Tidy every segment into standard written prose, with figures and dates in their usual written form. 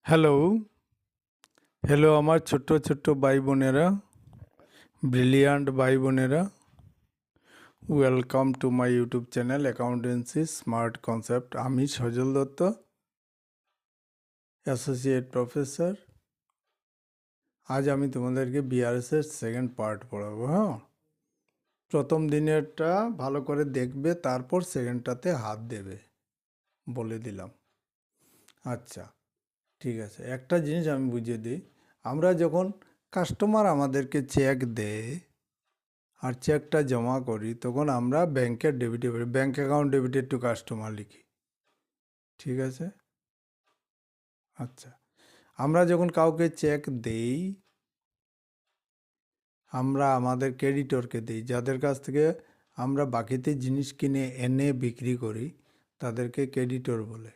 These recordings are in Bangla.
হ্যালো, হ্যালো আমার ছোট্ট ছোট্ট ভাই বোনেরা, ব্রিলিয়ান্ট ভাই বোনেরা, welcome to my YouTube channel accountancy smart concept. আমি সজল দত্ত, অ্যাসোসিয়েট প্রফেসর। আজ আমি তোমাদেরকে বিআরএসের সেকেন্ড পার্ট পড়াবো। হ্যাঁ, প্রথম দিনেরটা ভালো করে দেখবে, তারপর সেকেন্ডটাতে হাত দেবে, বলে দিলাম। আচ্ছা, ঠিক আছে। একটা জিনিস আমি বুঝিয়ে দিই, আমরা যখন কাস্টমার আমাদেরকে চেক দেয় আর চেকটা জমা করি, তখন আমরা ব্যাংকের ডেবিটে bank account debited to customer লিখি। ঠিক আছে? আচ্ছা, আমরা যখন কাউকে চেক দেই, আমরা আমাদের ক্রেডিটরকে দিই, যাদের কাছ থেকে আমরা বাকিতে জিনিস কিনে এনে বিক্রি করি, তাদেরকে ক্রেডিটর বলে।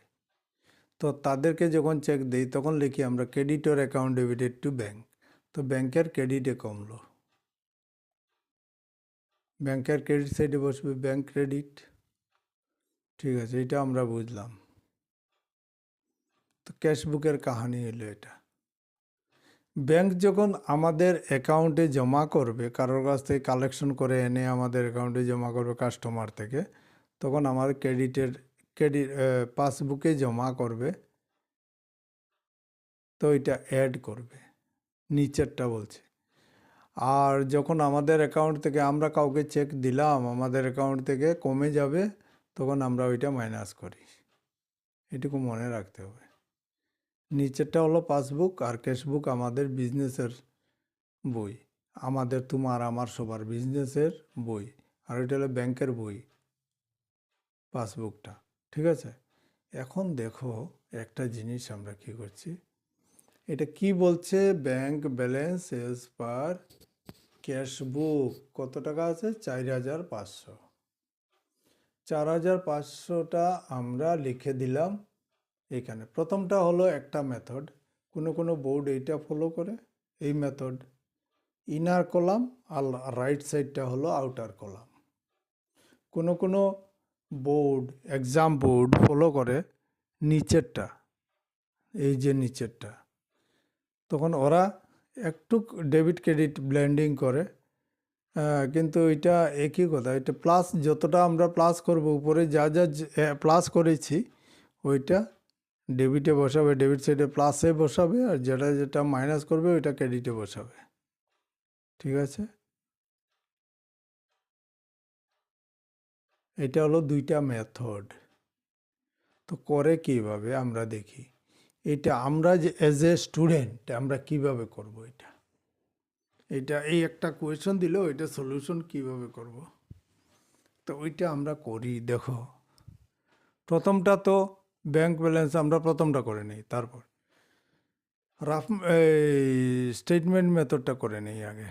তো তাদেরকে যখন চেক দিই, তখন লিখি আমরা creditor account debited to bank. তো ব্যাংকের ক্রেডিটে কমলো, ব্যাংকের ক্রেডিট সাইডে বসবে ব্যাংক ক্রেডিট। ঠিক আছে, এটা আমরা বুঝলাম। তো ক্যাশবুকের কাহিনী হলো এটা। ব্যাংক যখন আমাদের অ্যাকাউন্টে জমা করবে, কারোর কাছ থেকে কালেকশন করে এনে আমাদের অ্যাকাউন্টে জমা করবে কাস্টমার থেকে, তখন আমাদের ক্রেডিট পাসবুকে জমা করবে। তো এটা অ্যাড করবে, নিচেরটা বলছে। আর যখন আমাদের অ্যাকাউন্ট থেকে আমরা কাউকে চেক দিলাম, আমাদের অ্যাকাউন্ট থেকে কমে যাবে, তখন আমরা ওইটা মাইনাস করি। এটুকু মনে রাখতে হবে। নিচেরটা হলো পাসবুক, আর ক্যাশবুক আমাদের বিজনেসের বই, আমাদের তোমার আমার সবার বিজনেসের বই। আর এটা হলো ব্যাংকের বই, পাসবুকটা। ঠিক আছে? এখন দেখো একটা জিনিস আমরা কি করছি, এটা কি বলছে, ব্যাংক ব্যালেন্স এজ পার ক্যাশবুক কত টাকা আছে, 4,500। 4,500টা আমরা লিখে দিলাম এখানে। প্রথমটা হলো একটা মেথড, কোনো বোর্ড এইটা ফলো করে, এই মেথড। ইনার কলাম আর রাইট সাইডটা হলো আউটার কলাম। কোনো বোর্ড, এক্সাম বোর্ড ফলো করে নিচেরটা, এই যে নিচেরটা। তখন ওরা একটু ডেবিট ক্রেডিট ব্লেন্ডিং করে, কিন্তু এটা একই কথা। এটা প্লাস, যতটা আমরা প্লাস করব, উপরে যা যা প্লাস করেছি ওইটা ডেবিটে বসাবে, ডেবিট সাইডে প্লাসে বসাবে, আর যেটা যেটা মাইনাস করবে ওইটা ক্রেডিটে বসাবে। ঠিক আছে? এটা হলো দুইটা মেথড। তো করে কীভাবে আমরা দেখি। এটা আমরা যে অ্যাজ এ স্টুডেন্ট আমরা কিভাবে করব এটা। এই একটা কোয়েশন দিল, ওইটা সলিউশন কিভাবে করব। তো ওইটা আমরা করি। দেখো, প্রথমটা তো ব্যাংক ব্যালেন্স আমরা প্রথমটা করে নিই, তারপর রাফ স্টেটমেন্ট মেথডটা করে নিই আগে,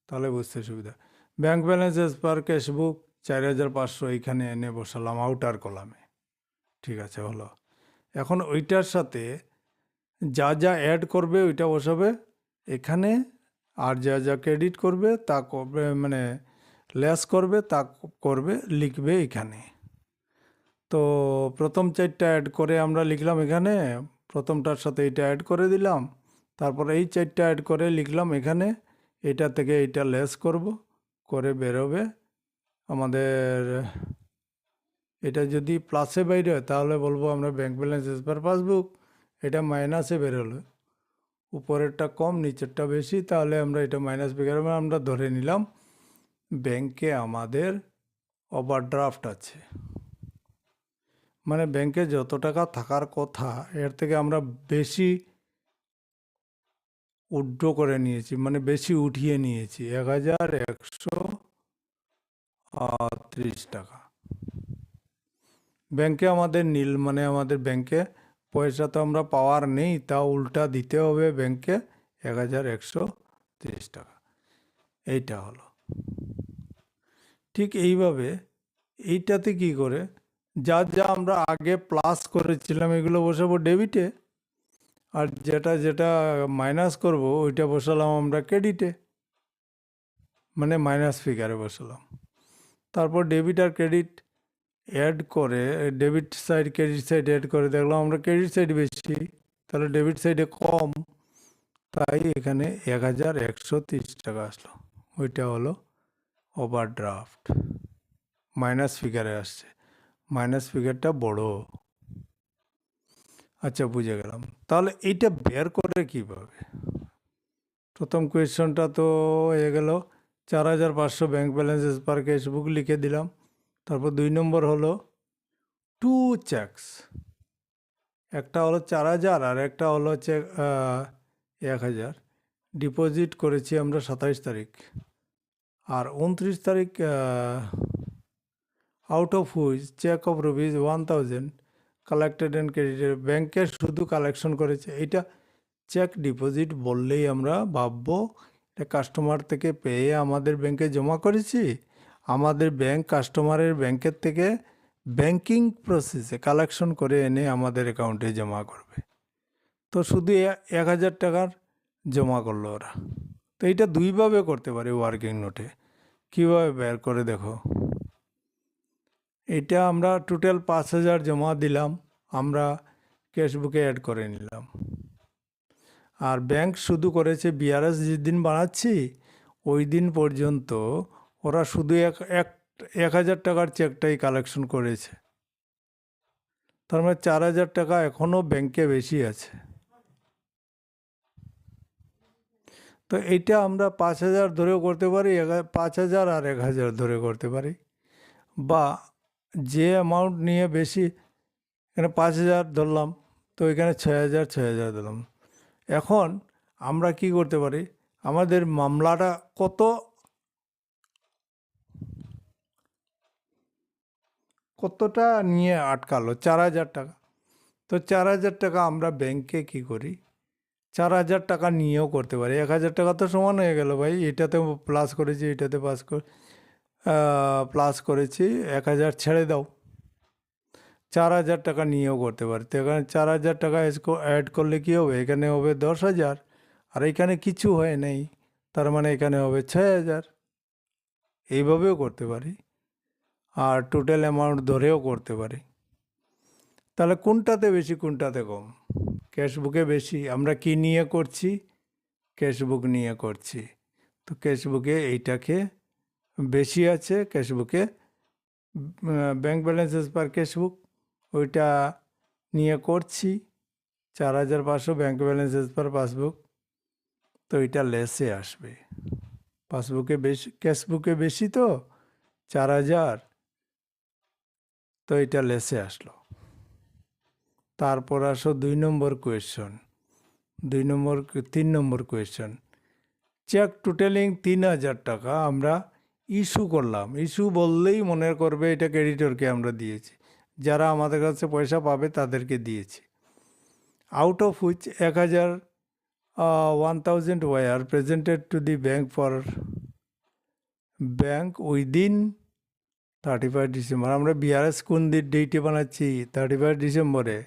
তাহলে বুঝতে সুবিধা। ব্যাংক ব্যালেন্স এজ পার ক্যাশবুক 4,500 এইখানে এনে বসালাম আউটার কলামে। ঠিক আছে, হলো। এখন ওইটার সাথে যা যা অ্যাড করবে ওইটা বসাবে এখানে, আর যা যা ক্রেডিট করবে তা করবে, মানে লেস করবে তা করবে, লিখবে এখানে। তো প্রথম 4টা অ্যাড করে আমরা লিখলাম এখানে, প্রথমটার সাথে এটা অ্যাড করে দিলাম, তারপর এই 4টা অ্যাড করে লিখলাম এখানে, এটা থেকে এটা লেস করব, করে বেরোবে আমাদের। এটা যদি প্লাসে বাইরে হয় তাহলে বলবো আমরা ব্যাংক ব্যালেন্স এজ পার পাসবুক। এটা মাইনাসে বেরোলো, উপরেরটা কম নিচেরটা বেশি, তাহলে আমরা এটা মাইনাস বেরোবে। আমরা ধরে নিলাম ব্যাংকে আমাদের ওভারড্রাফট আছে, মানে ব্যাংকে যত টাকা থাকার কথা এর থেকে আমরা বেশি উইথড্র করে নিয়েছি, মানে বেশি উঠিয়ে নিয়েছি, 1,130 টাকা। ব্যাংকে আমাদের নীল, মানে আমাদের ব্যাংকে পয়সা তো আমরা পাওয়ার নেই, তা উল্টা দিতে হবে ব্যাংকে 1,130 টাকা। এইটা হলো। ঠিক এইভাবে এইটাতে কি করে, যা যা আমরা আগে প্লাস করেছিলাম এগুলো বসাবো ডেবিটে, আর যেটা যেটা মাইনাস করব ওইটা বসালাম আমরা ক্রেডিটে, মানে মাইনাস ফিগারে বসালাম। তারপর ডেবিট আর ক্রেডিট অ্যাড করে, debit side credit side add করে দেখলাম আমরা ক্রেডিট সাইড বেশি, তাহলে ডেবিট সাইডে কম, তাই এখানে 1130 টাকা আসলো। ওইটা হলো ওভারড্রাফট, মাইনাস ফিগারে আসছে, মাইনাস ফিগারটা বড়। আচ্ছা, বুঝে গেলাম। তাহলে এইটা বের করে কিভাবে? প্রথম কোয়েশ্চনটা তো হয়ে গেল, 4500 ব্যাংক ব্যালেন্সেস পার কেসবুক লিখে দিলাম। তারপর 2 নম্বর হলো টু চেকস, একটা হলো 4000 আর একটা হলো হচ্ছে 1000। ডিপোজিট করেছি আমরা 27 তারিখ, আর 29 তারিখ out of which cheque of rupees 1000 collected and credited, ব্যাংকে শুধু কালেকশন করেছে। এটা চেক ডিপোজিট বললেই আমরা ভাববো এটা কাস্টমার থেকে পেয়ে আমাদের ব্যাংকে জমা করেছি, আমাদের ব্যাংক কাস্টমারের ব্যাংকের থেকে ব্যাংকিং প্রসেসে কালেকশন করে এনে আমাদের অ্যাকাউন্টে জমা করবে। তো শুধু 1000 টাকার জমা করলো ওরা। তো এটা দুইভাবে করতে পারে ওয়ার্কিং নোটে। কীভাবে বের করে দেখো, এটা আমরা টোটাল 5000 জমা দিলাম, আমরা ক্যাশবুকে অ্যাড করে নিলাম। আর ব্যাংক শুধু করেছে বিআরএস যেদিন বানাচ্ছি ওই দিন পর্যন্ত ওরা শুধু 1000 টাকার চেকটাই কালেকশন করেছে। তার মানে 4000 টাকা এখনও ব্যাংকে বেশি আছে। তো এইটা আমরা 5000 ধরেও করতে পারি, 5000 আর 1000 ধরে করতে পারি, বা যে অ্যামাউন্ট নিয়ে বেশি, এখানে 5000 ধরলাম, তো এখানে 6000 দিলাম। এখন আমরা কি করতে পারি, আমাদের মামলাটা কতটা নিয়ে আটকালো? 4000 টাকা। তো 4000 টাকা আমরা ব্যাংকে কি করি, 4000 টাকা নিয়েও করতে পারি। 1000 টাকা তো সমান হয়ে গেল ভাই, এটাতে প্লাস করেছি এটাতে প্লাস করেছি, 1000 ছেড়ে দাও, 4000 টাকা নিয়েও করতে পারি। তো এখানে 4000 টাকা অ্যাড করলে কী হবে, এখানে হবে 10,000, আর এখানে কিছু হয় নাই, তার মানে এখানে হবে 6000। এইভাবেও করতে পারি, আর টোটাল অ্যামাউন্ট ধরেও করতে পারি। তাহলে কোনটাতে বেশি কোনটাতে কম? ক্যাশবুকে বেশি। আমরা কি নিয়ে করছি? ক্যাশবুক নিয়ে করছি। তো ক্যাশবুকে এইটাকে বেশি আছে, ক্যাশবুকে ব্যাংক ব্যালেন্সেস পার ক্যাশবুক ওইটা নিয়ে করছি 4500 ব্যাংক ব্যালেন্সেস পার পাসবুক। তো এটা লেসে আসবে, পাসবুকে বেশি, ক্যাশবুকে বেশি তো 4000, তো এটা লেসে আসলো। তারপর আসো 2 নম্বর কোয়েশ্চন, 3 নম্বর কোয়েশ্চন। চেক টোটালিং 3000 টাকা আমরা ইস্যু করলাম। ইস্যু বললেই মনে করবে এটা ক্রেডিটরকে আমরা দিয়েছি, যারা আমাদের কাছে পয়সা পাবে তাদেরকে দিয়েছি। Out of which 1000 were presented to the bank within 31 December. আমরা বিআরএস কোন ডেটে বানাচ্ছি? 31 ডিসেম্বরে।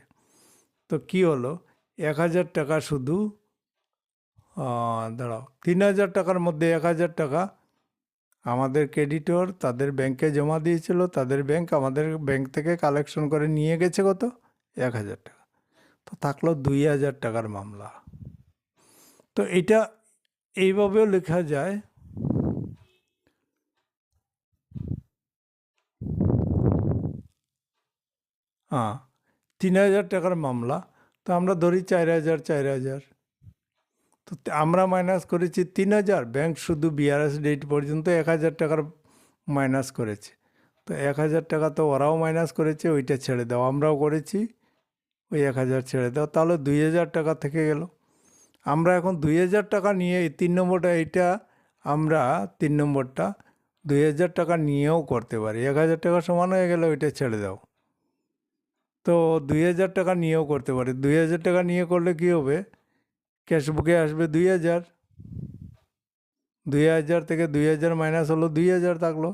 তো কি হলো, 1000 টাকা শুধু দাঁড়াও, 3000 টাকার মধ্যে 1000 টাকা আমাদের ক্রেডিটর তাদের ব্যাংকে জমা দিয়েছিল, তাদের ব্যাংক আমাদের ব্যাংক থেকে কালেকশন করে নিয়ে গেছে কত? 1000 টাকা। তো থাকলো 2000 টাকার মামলা। তো এটা এইভাবেও লেখা যায়, হ্যাঁ, 3000 টাকার মামলা। তো আমরা ধরি 4000। তো আমরা মাইনাস করেছি 3000, ব্যাংক শুধু বিআরএস ডেট পর্যন্ত 1000 টাকার মাইনাস করেছে। তো 1000 টাকা তো ওরাও মাইনাস করেছে, ওইটা ছেড়ে দাও, আমরাও করেছি, ওই 1000 ছেড়ে দাও, তাহলে 2000 টাকা থেকে গেল। আমরা এখন 2000 টাকা নিয়ে 3 নম্বরটা, এইটা আমরা 3 নম্বরটা 2000 টাকা নিয়েও করতে পারি। 1000 টাকা সমান হয়ে গেলে ওইটা ছেড়ে দাও। তো 2000 টাকা নিয়েও করতে পারি। 2000 টাকা নিয়ে করলে কী হবে, ক্যাশবুকে আসবে 2000, 2000 থেকে 2000 মাইনাস হলো 2000 থাকলো,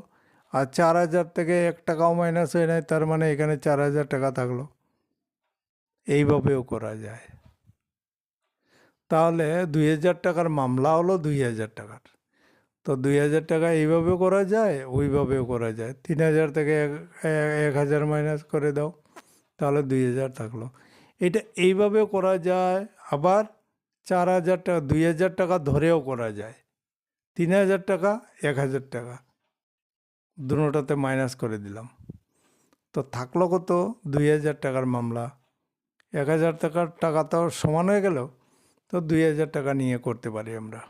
আর 4000 থেকে 1 টাকাও মাইনাস হয়ে নেয়, তার মানে এখানে 4000 টাকা থাকলো। এইভাবেও করা যায়। তাহলে 2000 টাকার মামলা হলো 2000 টাকার। তো 2000 টাকা এইভাবেও করা যায়, ওইভাবেও করা যায়। 3000 থেকে 1000 মাইনাস করে দাও, তাহলে 2000 থাকলো। এটা এইভাবেও করা যায়, আবার 4,000 টাকা 2,000 টাকা ধরেও করা যায়। 3,000 টাকা 1,000 টাকা দুটোটাতে মাইনাস করে দিলাম, তো থাকলো কত? 2,000 টাকার মামলা। 1,000 টাকা তো সমান হয়ে গেল, তো 2,000 টাকা নিয়ে করতে পারি আমরা।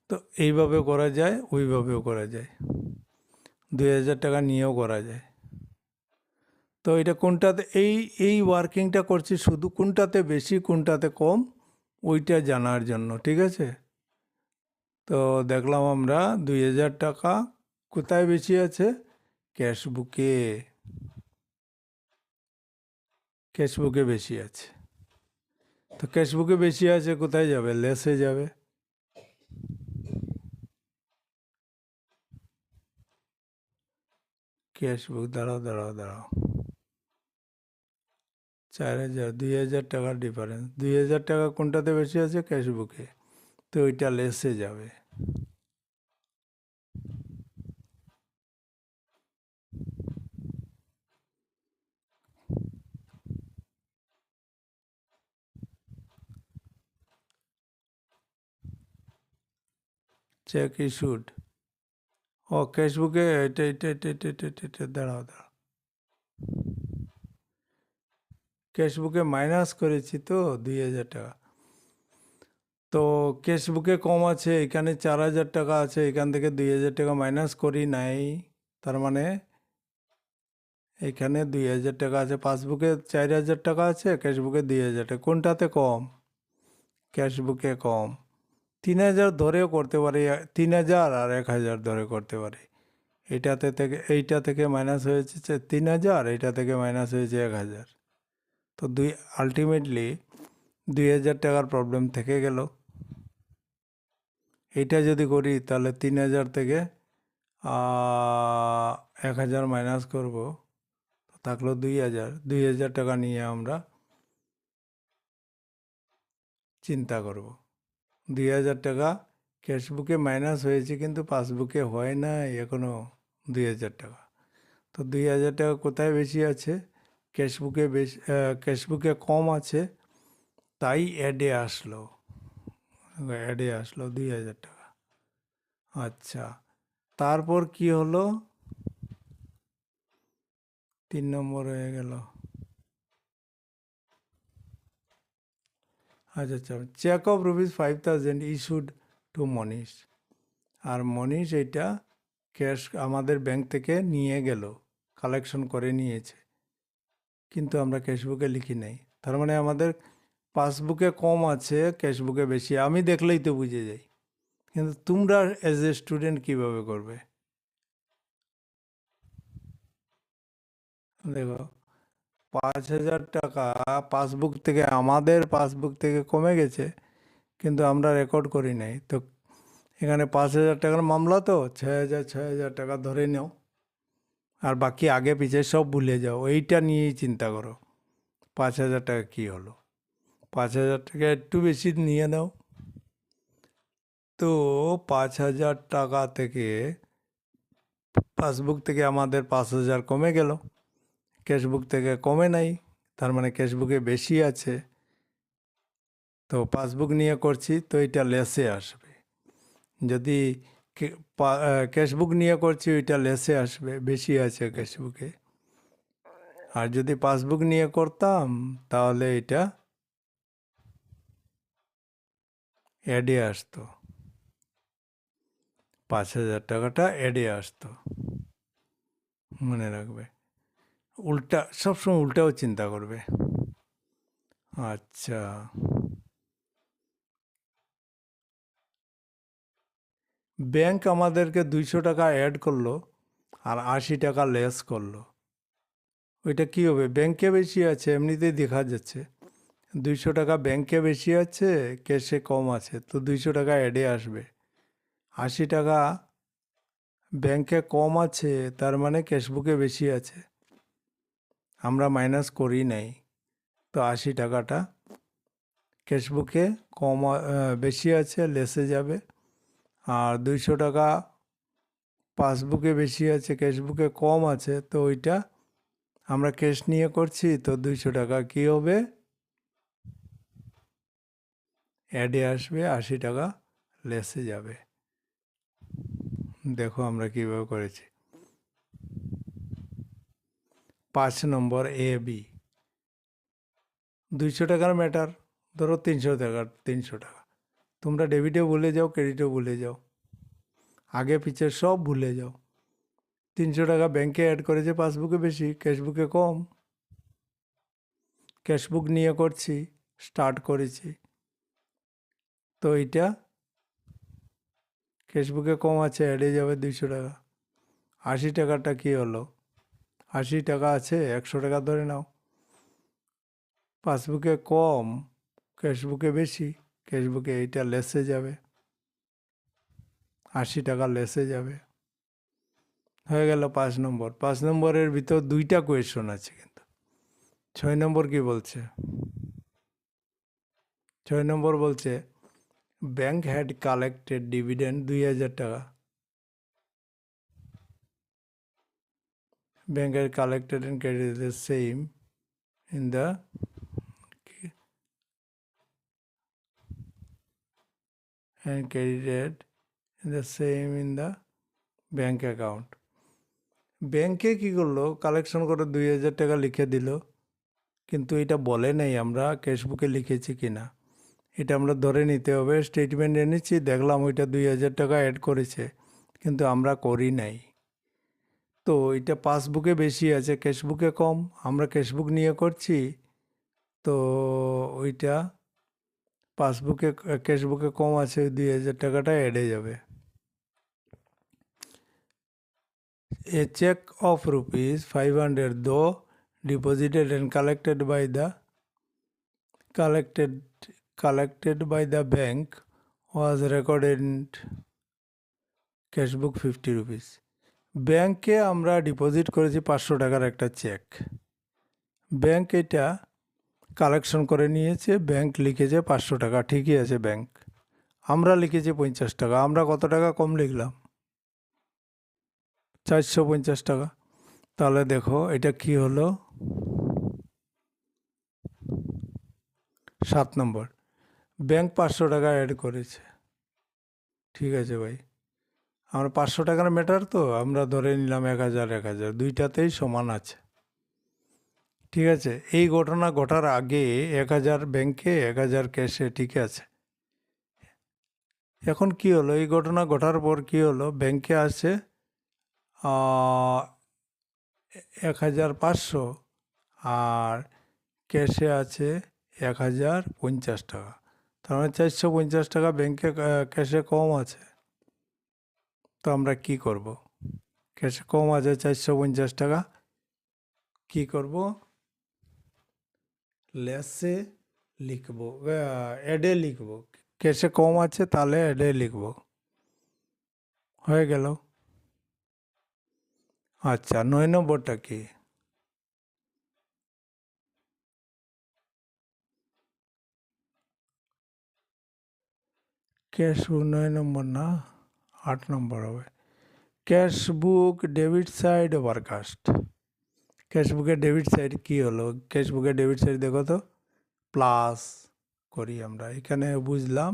তো এইভাবেও করা যায়, ওইভাবেও করা যায়, 2,000 টাকা নিয়েও করা যায়। তো এটা কোনটাতে এই ওয়ার্কিংটা করছি শুধু কোনটাতে বেশি কোনটাতে কম ওইটা জানার জন্য, ঠিক আছে? তো দেখলাম আমরা 2,000 টাকা কোথায় বেশি আছে? ক্যাশবুকে, ক্যাশবুকে বেশি আছে। তো ক্যাশবুকে বেশি আছে, কোথায় যাবে? লেসে যাবে। ক্যাশবুক, দাঁড়াও 4,000 2,000 টাকার ডিফারেন্স, 2,000 টাকা কোনটাতে বেশি আছে? ক্যাশবুকে, তো ওইটা লেসে যাবে। চেক ইস্যুড, ও ক্যাশবুকে এটা দাঁড়াও, ক্যাশবুকে মাইনাস করেছি তো 2,000 টাকা, তো ক্যাশবুকে কম আছে, এখানে 4,000 টাকা আছে, এখান থেকে 2,000 টাকা মাইনাস করি নাই, তার মানে এখানে 2,000 টাকা আছে, পাসবুকে 4,000 টাকা আছে, ক্যাশবুকে 2,000 টাকা, কোনটাতে কম? ক্যাশবুকে কম। 3,000 ধরেও করতে পারি, 3,000 আর 1,000 ধরে করতে পারি। এইটা থেকে মাইনাস হয়েছে 3,000, এইটা থেকে মাইনাস হয়েছে 1,000, তো আলটিমেটলি 2,000 টাকার প্রবলেম থেকে গেল। এইটা যদি করি তাহলে 3,000 থেকে 1,000 মাইনাস করবো, থাকলো 2,000। 2,000 টাকা নিয়ে আমরা চিন্তা করব। 2,000 টাকা ক্যাশবুকে মাইনাস হয়েছে, কিন্তু পাসবুকে হয় না এখনও 2,000 টাকা। তো 2,000 টাকা কোথায় বেশি আছে? ক্যাশবুকে বেশি, ক্যাশবুকে কম আছে, তাই অ্যাডে আসলো 2,000 টাকা। আচ্ছা, তারপর কি হলো? 3 নম্বর হয়ে গেল। আচ্ছা, চেক অফ ₹5,000 ইস্যুড টু মনীষ। আর মনীষ এইটা ক্যাশ আমাদের ব্যাংক থেকে নিয়ে গেল, কালেকশন করে নিয়েছে, কিন্তু আমরা ক্যাশবুকে লিখি নাই। তার মানে আমাদের পাসবুকে কম আছে, ক্যাশবুকে বেশি, আমি দেখলেই তো বুঝে যাই। কিন্তু তোমরা অ্যাজ এ স্টুডেন্ট কীভাবে করবে? দেখো, 5,000 টাকা পাসবুক থেকে, আমাদের পাসবুক থেকে কমে গেছে, কিন্তু আমরা রেকর্ড করি নাই। তো এখানে 5,000 টাকার মামলা, তো 6,000 টাকা ধরে নাও, আর বাকি আগে পিছে সব ভুলে যাও, এইটা নিয়েই চিন্তা করো 5,000 টাকা কী হলো। 5,000 টাকা একটু বেশি নিয়ে নাও, তো 5,000 টাকা থেকে পাসবুক থেকে আমাদের 5,000 কমে গেল, ক্যাশবুক থেকে কমে নাই, তার মানে ক্যাশবুকে বেশি আছে। তো পাসবুক নিয়ে করছি, তো এটা লেসে আসবে। যদি ক্যাশবুক নিয়ে করছি, ওইটা লেসে আসবে, বেশি আছে ক্যাশবুকে। আর যদি পাসবুক নিয়ে করতাম তাহলে এটা অ্যাডে আসতো, 5,000 টাকাটা অ্যাডে আসতো, মনে রাখবে। উল্টা, সবসময় উল্টাও চিন্তা করবে। আচ্ছা, ব্যাংক আমাদেরকে 200 টাকা অ্যাড করলো আর 80 টাকা লেস করলো, ওইটা কী হবে? ব্যাংকে বেশি আছে, এমনিতেই দেখা যাচ্ছে 200 টাকা ব্যাংকে বেশি আছে, ক্যাশে কম আছে, তো 200 টাকা অ্যাডে আসবে। 80 টাকা ব্যাংকে কম আছে, তার মানে ক্যাশবুকে বেশি আছে, আমরা মাইনাস করি নাই, তো 80 টাকাটা ক্যাশবুকে বেশি আছে, লেসে যাবে। আর 200 টাকা পাসবুকে বেশি আছে, ক্যাশবুকে কম আছে, তো ওইটা আমরা ক্যাশ নিয়ে করছি, তো 200 টাকা কী হবে, অ্যাডে আসবে, 80 টাকা লেসে যাবে। দেখো আমরা কীভাবে করেছি। 5 নম্বর এ বি, 200 টাকার ম্যাটার, ধরো 300 টাকা। তোমরা ডেবিটেও ভুলে যাও, ক্রেডিটেও ভুলে যাও, আগে পিছে সব ভুলে যাও। 300 টাকা ব্যাংকে অ্যাড করেছে, পাসবুকে বেশি, ক্যাশবুকে কম। ক্যাশবুক নিয়ে করছি, স্টার্ট করেছি, তো এইটা ক্যাশবুকে কম আছে, অ্যাডে যাবে 200 টাকা। 80 টাকাটা কী হলো, 80 টাকা আছে, 100 টাকা ধরে নাও। পাসবুকে কম, ক্যাশবুকে বেশি, ক্যাশবুকে এইটা লেসে যাবে, 80 টাকা লেসে যাবে। হয়ে গেল 5 নম্বর। 5 নম্বরের ভিতর 2টা কোয়েশন আছে কিন্তু। 6 নম্বর কি বলছে? 6 নম্বর বলছে ব্যাংক হ্যাড কালেক্টেড ডিভিডেন্ড 2000 টাকা। Bank had collected and credited the same in the and credited in the same in the bank account. ব্যাংকে কী করলো, কালেকশন করে 2000 টাকা লিখে দিল, কিন্তু এটা বলে নাই আমরা ক্যাশবুকে লিখেছি কিনা। এটা আমরা ধরে নিতে হবে। স্টেটমেন্ট এনেছি, দেখলাম ওইটা 2000 টাকা অ্যাড করেছে, কিন্তু আমরা করি নাই। তো এটা পাসবুকে বেশি আছে, ক্যাশবুকে কম, আমরা ক্যাশবুক নিয়ে করছি, তো ওইটা পাসবুকে ক্যাশবুকে কম আছে, 2000 টাকাটা অ্যাডে যাবে। A check of rupees 500 though deposited and collected by the bank was recorded in cashbook 50 rupees. ব্যাংকে আমরা ডিপোজিট করেছি 500 টাকার একটা চেক, ব্যাংক এটা কালেকশন করে নিয়েছে, ব্যাংক লিখেছে 500 টাকা, ঠিকই আছে ব্যাংক। আমরা লিখেছি 50 টাকা, আমরা কত টাকা কম লিখলাম, 450 টাকা। তাহলে দেখো এটা কি হলো, 7 নম্বর, ব্যাংক 500 টাকা অ্যাড করেছে, ঠিক আছে ভাই। আমরা 500 টাকার ম্যাটার, তো আমরা ধরে নিলাম 1000 দুইটাতেই সমান আছে, ঠিক আছে। এই ঘটনা ঘটার আগে 1000 ব্যাংকে, 1000 ক্যাশে, ঠিক আছে। এখন কি হলো, এই ঘটনা ঘটার পর কি হলো, ব্যাংকে আছে 1500 আর ক্যাশে আছে 1050 টাকা, তার মানে 450 টাকা ব্যাংকে ক্যাশে কম আছে। তো আমরা কি করব, ক্যাশে কম আছে 450 টাকা, কি করব, লেসে লিখব, অ্যাডে লিখব, ক্যাশে কম আছে তাহলে অ্যাডে লিখব, হয়ে গেল। আচ্ছা, 9 নম্বরটা কি, ক্যাশবুক 9 নম্বর না, 8 নম্বর হবে। Cashbook debit side overcast. ক্যাশবুকের ডেবিট সাইড কি হলো, ক্যাশবুকের ডেবিট সাইড দেখো তো, প্লাস করি আমরা, এখানে বুঝলাম,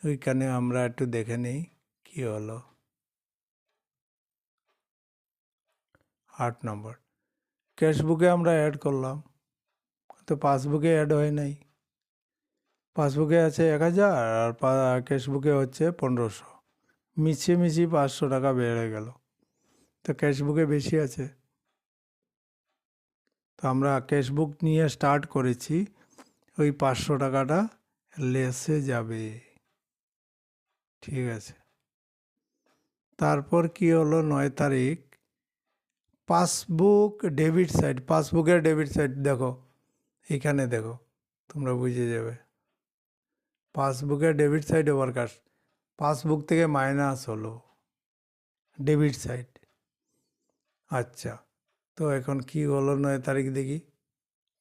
ওইখানে আমরা একটু দেখে নিই কি হলো। 8 নম্বর, ক্যাশবুকে আমরা অ্যাড করলাম, তো পাসবুকে অ্যাড হয় নাই। পাসবুকে আছে 1000 আর ক্যাশবুকে হচ্ছে 1500, মিছিয়ে 500 টাকা বেড়ে গেল, তো ক্যাশবুকে বেশি আছে, তো আমরা ক্যাশবুক নিয়ে স্টার্ট করেছি, ওই 500 টাকাটা লেসে যাবে, ঠিক আছে। তারপর কি হলো, 9 তারিখ, পাসবুক ডেবিট সাইড, পাসবুকের ডেবিট সাইড দেখো, এখানে দেখো, তোমরা বুঝে যাবে। পাসবুকের ডেবিট সাইড ওভারকাস্ট, পাসবুক থেকে মাইনাস হলো ডেবিট সাইড। আচ্ছা, তো এখন কি হলো 9 তারিখ দেখি,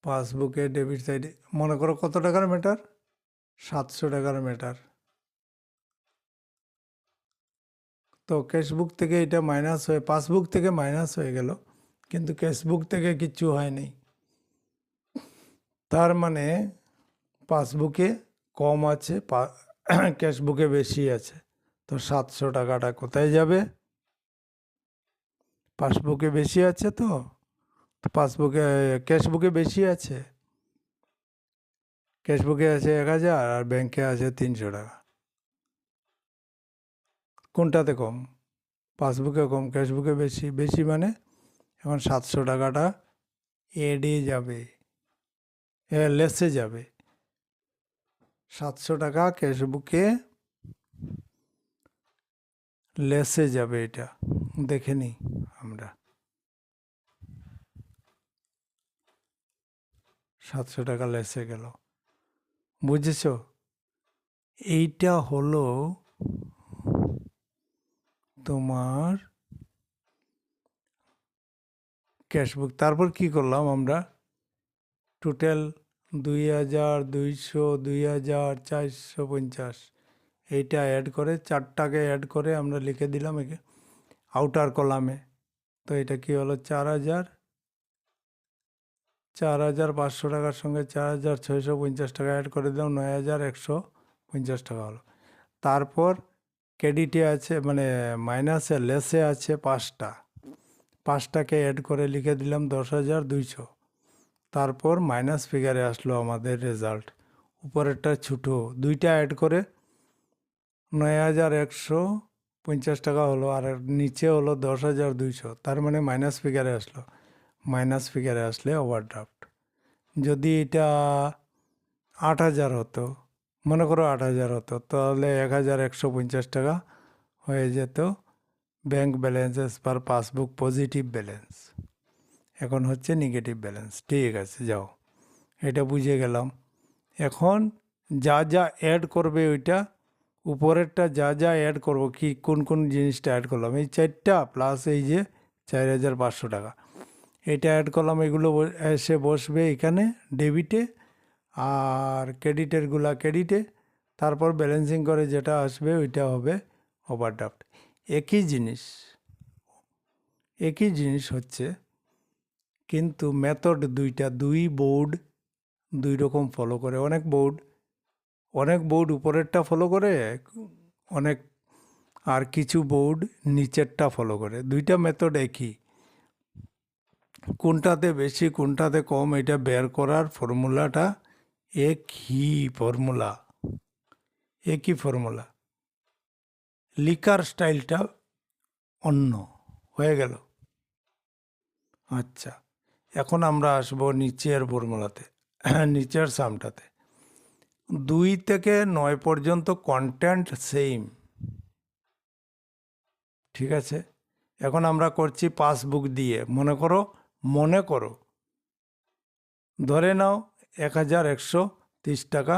পাসবুকে ডেবিট সাইডে মনে করো কত টাকার ম্যাটার, 700 টাকার ম্যাটার, তো ক্যাশবুক থেকে এটা মাইনাস হয়ে পাসবুক থেকে মাইনাস হয়ে গেল, কিন্তু ক্যাশবুক থেকে কিচ্ছু হয়নি। তার মানে পাসবুকে কম আছে, ক্যাশবুকে বেশি আছে। তো 700 টাকাটা কোথায় যাবে? পাসবুকে বেশি আছে, তো পাসবুকে ক্যাশবুকে বেশি আছে। ক্যাশবুকে আছে 1000 আর ব্যাংকে আছে 300 টাকা। কোনটাতে কম? পাসবুকে কম, ক্যাশবুকে বেশি। বেশি মানে এখন 700 টাকাটা এডে যাবে, লেসে যাবে। 700 টাকা ক্যাশবুকে লেসে যাবে, এটা দেখে নিই আমরা। 700 টাকা লেসে গেল, বুঝেছ? এইটা হলো তোমার ক্যাশবুক। তারপর কি করলাম আমরা? টোটাল 2200, 2450 এইটা অ্যাড করে, 4টাকে অ্যাড করে আমরা লিখে দিলাম আউটার কলামে। তো এটা কি হলো? 4500 টাকার সঙ্গে 4650 টাকা অ্যাড করে দিলাম, 9150 টাকা হলো। তারপর ক্রেডিটে আছে, মানে মাইনাসে লেসে আছে 5টাকে অ্যাড করে লিখে দিলাম 10,200। তারপর মাইনাস ফিগারে আসলো আমাদের রেজাল্ট। উপরেরটা ছোটো, 2টা অ্যাড করে 9150 টাকা হলো, আর নিচে হলো 10,200। তার মানে মাইনাস ফিগারে আসলো। মাইনাস ফিগারে আসলে ওভারড্রাফট। যদি এটা 8,000 হতো, মনে করো 8,000 হতো, তাহলে 1,150 টাকা হয়ে যেত ব্যাংক ব্যালেন্সেস পার পাসবুক পজিটিভ ব্যালেন্স। এখন হচ্ছে নেগেটিভ ব্যালেন্স। ঠিক আছে, যাও, এটা বুঝে গেলাম। এখন যা যা অ্যাড করবে ওইটা, উপরেরটা যা যা অ্যাড করব, কি কোন কোন জিনিসটা অ্যাড করলাম, এই 4টা প্লাস এই যে 4,500 টাকা, এটা অ্যাড করলাম। এগুলো এসে বসবে এখানে ডেবিটে, আর ক্রেডিটেরগুলা ক্রেডিটে। তারপর ব্যালেন্সিং করে যেটা আসবে ওইটা হবে ওভারড্রাফট। একই জিনিস হচ্ছে, কিন্তু মেথড দুইটা। বোর্ড 2 রকম ফলো করে। অনেক বোর্ড উপরেরটা ফলো করে, অনেক আর কিছু বোর্ড নিচেরটা ফলো করে। 2টা মেথড একই, কোনটাতে বেশি কোনটাতে কম এটা বের করার ফর্মুলাটা একই ফর্মুলা। লিখার স্টাইলটা অন্য হয়ে গেল। আচ্ছা, এখন আমরা আসবো নিচের ফর্মুলাতে, নিচের সামটাতে। 2 থেকে 9 পর্যন্ত কন্টেন্ট সেম, ঠিক আছে? এখন আমরা করছি পাসবুক দিয়ে। মনে করো ধরে নাও 1,130 টাকা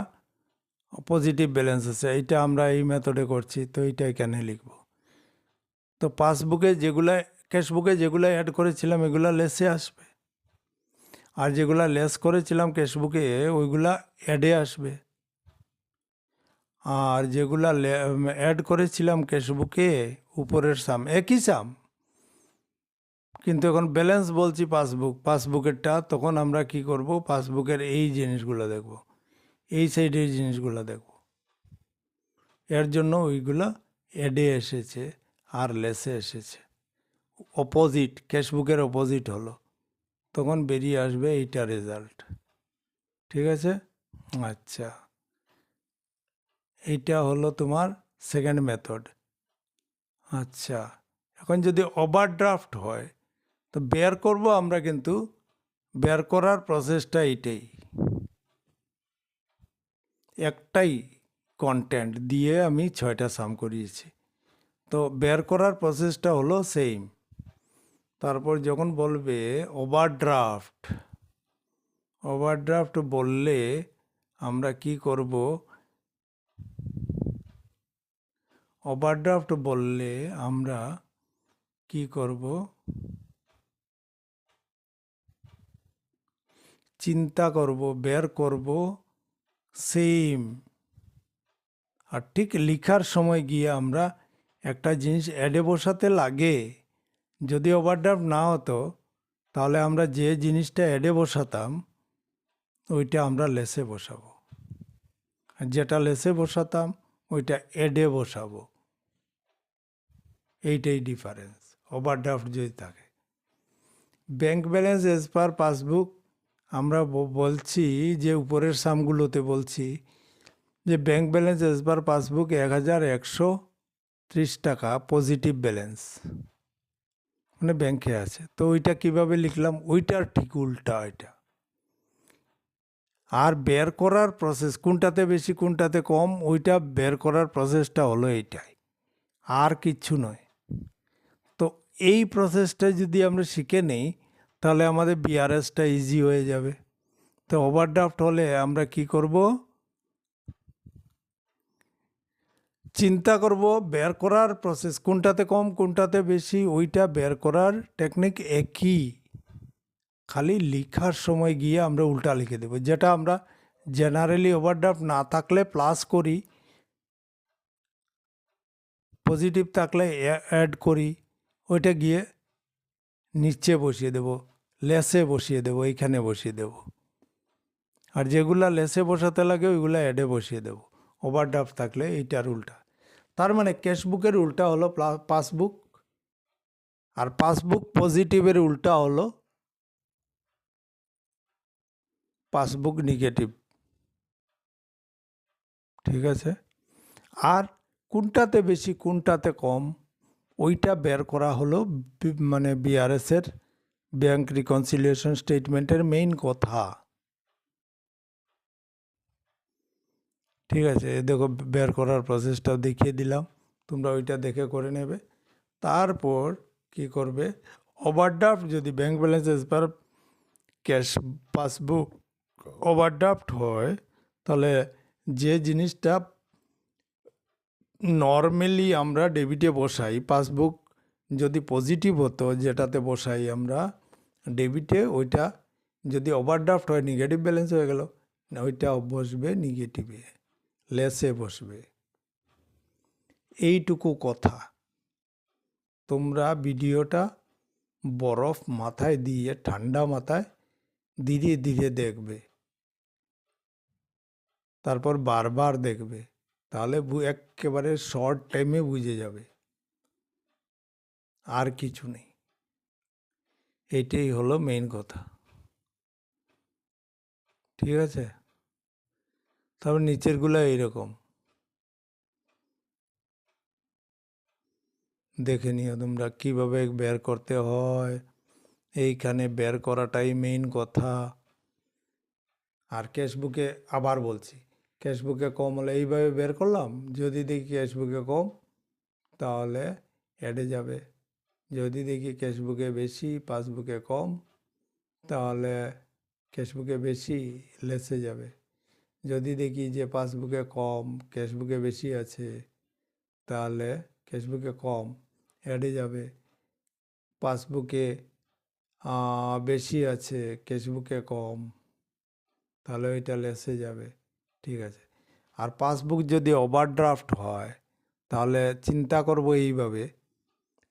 পজিটিভ ব্যালেন্স আছে। এইটা আমরা এই মেথডে করছি, তো এইটা এখানে লিখব। তো ক্যাশবুকে যেগুলো অ্যাড করেছিলাম এগুলা লেসে আসবে, আর যেগুলা লেস করেছিলাম ক্যাশবুকে ওইগুলা অ্যাডে আসবে, আর যেগুলা অ্যাড করেছিলাম ক্যাশবুকে উপরের সাম একই সাম, কিন্তু এখন ব্যালেন্স বলছি পাসবুকেরটা। তখন আমরা কি করব? পাসবুকের এই জিনিসগুলো দেখব, এই সাইডের জিনিসগুলো দেখব। এর জন্য ওইগুলা অ্যাডে এসেছে আর লেসে এসেছে, অপোজিট, ক্যাশবুকের অপোজিট হলো। তখন বেরিয়ে আসবে এইটা রেজাল্ট, ঠিক আছে? আচ্ছা, এইটা হলো তোমার সেকেন্ড মেথড। আচ্ছা, এখন যদি ওভারড্রাফট হয় তো বের করব আমরা, কিন্তু বের করার প্রসেসটা এইটাই, একটাই কন্টেন্ট দিয়ে আমি 6টা সাম করিয়েছি। তো বের করার প্রসেসটা হলো সেম। তারপর যখন বলবে ওভারড্রাফট বললে আমরা কি করব? ওভারড্রাফট বললে আমরা কি করব? চিন্তা করব, বের করব সেম। আর ঠিক লিখার সময় গিয়ে আমরা একটা জিনিস অ্যাডে বসাতে লাগে, যদি ওভারড্রাফট না হতো তাহলে আমরা যে জিনিসটা অ্যাডে বসাতাম ওইটা আমরা লেসে বসাবো, আর যেটা লেসে বসাতাম ওইটা অ্যাডে বসাবো। এইটাই ডিফারেন্স ওভারড্রাফট যদি থাকে। ব্যাংক ব্যালেন্স এজ পার পাসবুক আমরা বলছি যে উপরের সামগুলোতে বলছি যে ব্যাংক ব্যালেন্স এজ পার পাসবুক 1130 টাকা পজিটিভ ব্যালেন্স, মানে ব্যাংকে আছে। তো ওইটা কিভাবে লিখলাম, ওইটার ঠিক উল্টা ওইটা। আর বের করার প্রসেস কোনটাতে বেশি কোনটাতে কম, ওইটা বের করার প্রসেসটা হলো এইটাই, আর কিচ্ছু নয়। তো এই প্রসেসটা যদি আমরা শিখে নেই তাহলে আমাদের বিআরএসটা ইজি হয়ে যাবে। তো ওভারড্রাফট হলে আমরা কি করব, চিন্তা করব বের করার প্রসেস কোনটাতে কম কোনটাতে বেশি, ওইটা বের করার টেকনিক একই, খালি লেখার সময় গিয়ে আমরা উল্টা লিখে দেব। যেটা আমরা জেনারেলি ওভারড্রাফট না থাকলে প্লাস করি, পজিটিভ থাকলে অ্যাড করি, ওইটা গিয়ে নিচে বসিয়ে দেব, লেসে বসিয়ে দেব, এইখানে বসিয়ে দেব। আর যেগুলা লেসে বসাতে লাগে ওইগুলা অ্যাডে বসিয়ে দেব। ওভারড্রাফট থাকলে এইটার উল্টা। তার মানে ক্যাশবুকের উল্টা হলো পাসবুক, আর পাসবুক পজিটিভের উল্টা হলো পাসবুক নেগেটিভ। ঠিক আছে। আর কোনটাতে বেশি কোনটাতে কম ওইটা বের করা হলো মানে বিআরএসের ব্যাংক রিকনসিলিয়েশন স্টেটমেন্টের মেইন কথা। ঠিক আছে, দেখো বের করার প্রসেসটাও দেখিয়ে দিলাম, তোমরা ওইটা দেখে করে নেবে। তারপর কি করবে, ওভারড্রাফট যদি ব্যাংক ব্যালেন্স এজ পার ক্যাশ পাসবুক ওভারড্রাফট হয় তাহলে যে জিনিসটা নর্মালি আমরা ডেবিটে বসাই, পাসবুক যদি পজিটিভ হতো যেটাতে বসাই আমরা ডেবিটে, ওইটা যদি ওভারড্রাফট হয় নেগেটিভ ব্যালেন্স হয়ে গেল, ওইটা বসবে নেগেটিভে, লেসে বসবে। এইটুকু কথা। তোমরা ভিডিওটা বরফ মাথায় দিয়ে ঠান্ডা মাথায় ধীরে ধীরে দেখবে, তারপর বারবার দেখবে, তাহলে একেবারে শর্ট টাইমে বুঝে যাবে, আর কিছু নেই। এটাই হলো মেইন কথা। ঠিক আছে, তারপর নিচেরগুলো এইরকম দেখে নিও তোমরা কীভাবে বের করতে হয়। এইখানে বের করাটাই মেইন কথা। আর ক্যাশবুকে আবার বলছি, ক্যাশবুকে কম হলে এইভাবে বের করলাম, যদি দেখি ক্যাশবুকে কম তাহলে অ্যাডে যাবে, যদি দেখি ক্যাশবুকে বেশি পাসবুকে কম তাহলে ক্যাশবুকে বেশি লেসে যাবে, যদি দেখি যে পাসবুকে কম ক্যাশবুকে বেশি আছে তাহলে ক্যাশবুকে কম অ্যাডে যাবে, পাসবুকে বেশি আছে ক্যাশবুকে কম তাহলে ওইটা লেসে যাবে। ঠিক আছে। আর পাসবুক যদি ওভারড্রাফট হয় তাহলে চিন্তা করব এইভাবে,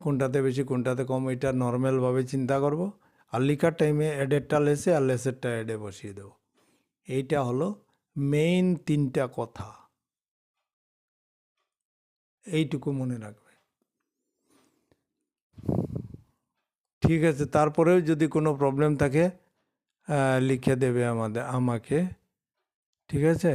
কোনটাতে বেশি কোনটাতে কম, এটা নর্মালভাবে চিন্তা করব, আর লেখার টাইমে অ্যাডেরটা লেসে আর লেসেরটা অ্যাডে বসিয়ে দেবো। এইটা হলো মেইন 3টা কথা, এইটুকু মনে রাখবে। ঠিক আছে, তারপরেও যদি কোনো প্রবলেম থাকে লিখে দেবে আমাকে। ঠিক আছে।